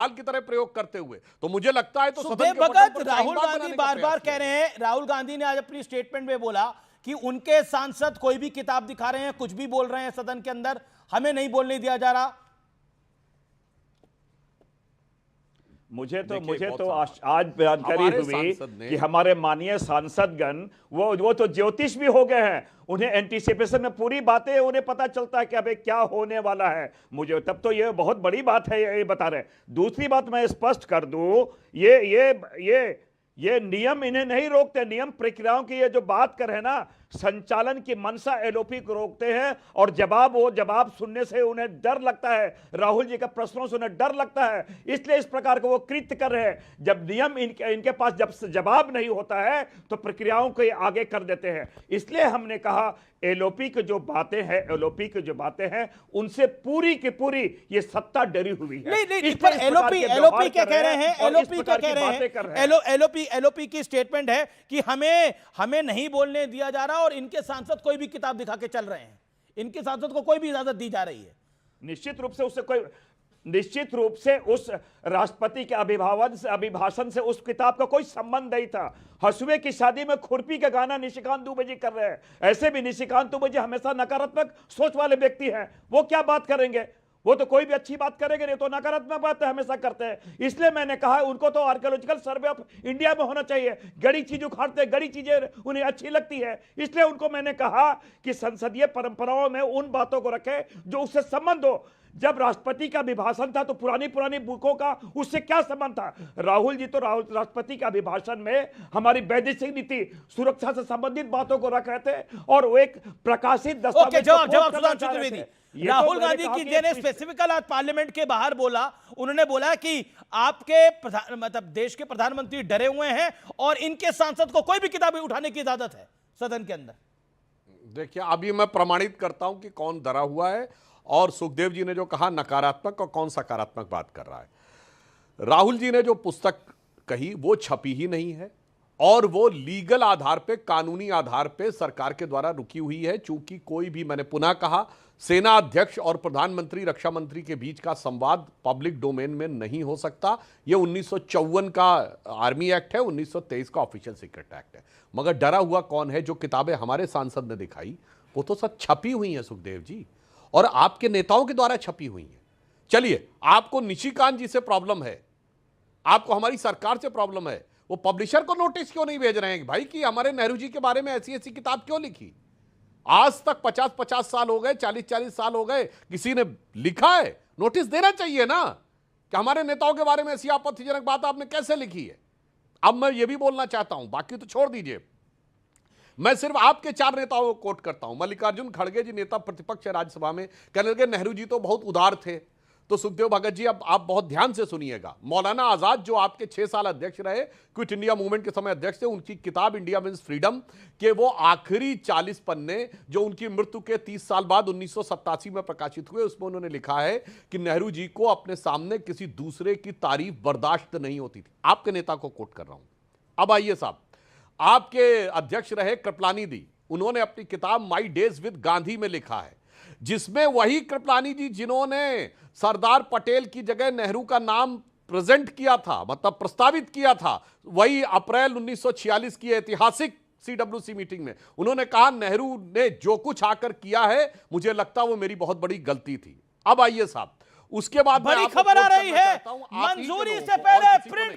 की तरह प्रयोग करते हुए। तो मुझे लगता है तो सुखदेव भगत, राहुल गांधी बार बार कह रहे हैं, राहुल गांधी ने आज अपनी स्टेटमेंट में बोला कि उनके सांसद कोई भी किताब दिखा रहे हैं, कुछ भी बोल रहे हैं सदन के अंदर, हमें नहीं बोलने दिया जा रहा। मुझे तो आज जानकारी हुई कि हमारे माननीय सांसदगण वो तो ज्योतिष भी हो गए हैं। उन्हें एंटीसिपेशन में पूरी बातें उन्हें पता चलता है कि अबे क्या होने वाला है। मुझे तब तो ये बहुत बड़ी बात है, ये बता रहे। दूसरी बात मैं स्पष्ट कर दूं, ये नियम इन्हें नहीं रोकते। नियम प्रक्रियाओं की ये जो बात कर रहे हैं ना, संचालन की मंशा एलओपी को रोकते हैं। और जवाब सुनने से उन्हें डर लगता है, राहुल जी के प्रश्नों से उन्हें डर लगता है, इसलिए इस प्रकार को वो कृत्य कर रहे हैं। जब नियम इनके पास जब जवाब नहीं होता है तो प्रक्रियाओं को आगे कर देते हैं। इसलिए हमने कहा एलओपी की जो बातें हैं उनसे पूरी की पूरी ये सत्ता डरी हुई है। नहीं, पर एलओपी क्या कह रहे हैं? एलओपी क्या कह रहे हैं? एलओपी की स्टेटमेंट है कि हमें नहीं बोलने दिया जा रहा और इनके सांसद कोई भी किताब दिखा के चल रहे हैं, इनके सांसद को कोई भी इजाजत दी जा रही है। निश्चित रूप से उस राष्ट्रपति के अभिभाषण से उस किताब का कोई संबंध नहीं था। हंसुए की शादी में खुरपी का गाना निशिकांत दुबे जी कर रहे हैं। ऐसे भी निशिकांत दुबे जी हमेशा नकारात्मक सोच वाले व्यक्ति हैं। वो क्या बात करेंगे? वो तो कोई भी अच्छी बात करेंगे नहीं, तो नकारात्मक बात हमेशा करते हैं। इसलिए मैंने कहा उनको तो आर्कियोलॉजिकल सर्वे ऑफ इंडिया में होना चाहिए। गड़ी चीज उखाड़ते, गड़ी चीजें उन्हें अच्छी लगती है, इसलिए उनको मैंने कहा कि संसदीय परंपराओं में उन बातों को रखे जो उससे संबंध हो। जब राष्ट्रपति का अभिभाषण था तो पुरानी बुकों का उससे क्या संबंध था? राहुल जी तो राष्ट्रपति के अभिभाषण में हमारी वैदेशिक नीति सुरक्षा से संबंधित बातों को रख रहे थे और वो एक प्रकाशित दस्तावेज। जवाब राहुल गांधी की ने स्पेसिफिकल आज पार्लियामेंट के बाहर बोला, उन्होंने बोला कि आपके मतलब देश के प्रधानमंत्री डरे हुए हैं और इनके सांसद को कोई भी किताबें उठाने की इजाजत है सदन के अंदर। देखिए, अभी मैं प्रमाणित करता हूं कि कौन डरा हुआ है और सुखदेव जी ने जो कहा नकारात्मक और कौन सकारात्मक बात कर रहा है। राहुल जी ने जो पुस्तक कही वो छपी ही नहीं है और वो लीगल आधार पे, कानूनी आधार पे सरकार के द्वारा रुकी हुई है। चूंकि कोई भी, मैंने पुनः कहा, सेना अध्यक्ष और प्रधानमंत्री, रक्षा मंत्री के बीच का संवाद पब्लिक डोमेन में नहीं हो सकता। ये 1954 का आर्मी एक्ट है, 1923 का ऑफिशियल सीक्रेट एक्ट है। मगर डरा हुआ कौन है? जो किताबें हमारे सांसद ने दिखाई वो तो सब छपी हुई हैं सुखदेव जी, और आपके नेताओं के द्वारा छपी हुई हैं। चलिए, आपको निशिकांत जी से प्रॉब्लम है, आपको हमारी सरकार से प्रॉब्लम है, वो पब्लिशर को नोटिस क्यों नहीं भेज रहे हैं भाई कि हमारे नेहरू जी के बारे में ऐसी ऐसी किताब क्यों लिखी? आज तक 50-50 साल हो गए, 40-40 साल हो गए, किसी ने लिखा है? नोटिस देना चाहिए ना कि हमारे नेताओं के बारे में ऐसी आपत्तिजनक बात आपने कैसे लिखी है। अब मैं ये भी बोलना चाहता हूं, बाकी तो छोड़ दीजिए, मैं सिर्फ आपके 4 नेताओं को कोट करता हूं। मल्लिकार्जुन खड़गे जी, नेता प्रतिपक्ष राज्यसभा में, कहने लगे नेहरू जी तो बहुत उदार थे। तो सुखदेव भगत जी, अब आप बहुत ध्यान से सुनिएगा। मौलाना आजाद जो आपके 6 साल अध्यक्ष रहे, क्विट इंडिया मूवमेंट के समय अध्यक्ष थे, उनकी किताब इंडिया मीन्स फ्रीडम के वो आखिरी 40 पन्ने जो उनकी मृत्यु के 30 साल बाद 1987 में प्रकाशित हुए, उसमें उन्होंने लिखा है कि नेहरू जी को अपने सामने किसी दूसरे की तारीफ बर्दाश्त नहीं होती थी। आपके नेता को कोट कर रहा हूं। अब आइए साहब, आपके अध्यक्ष रहे कृपलानी दी, उन्होंने अपनी किताब माई डेज विद गांधी में लिखा है, जिसमें वही कृपलानी जी जिन्होंने सरदार पटेल की जगह नेहरू का नाम प्रेजेंट किया था, मतलब प्रस्तावित किया था, वही अप्रैल 1946 की ऐतिहासिक सीडब्ल्यूसी मीटिंग में उन्होंने कहा नेहरू ने जो कुछ आकर किया है, मुझे लगता वो मेरी बहुत बड़ी गलती थी। अब आइए साहब, उसके बाद बड़ी खबर आ रही है, मंजूरी से पहले प्रिंट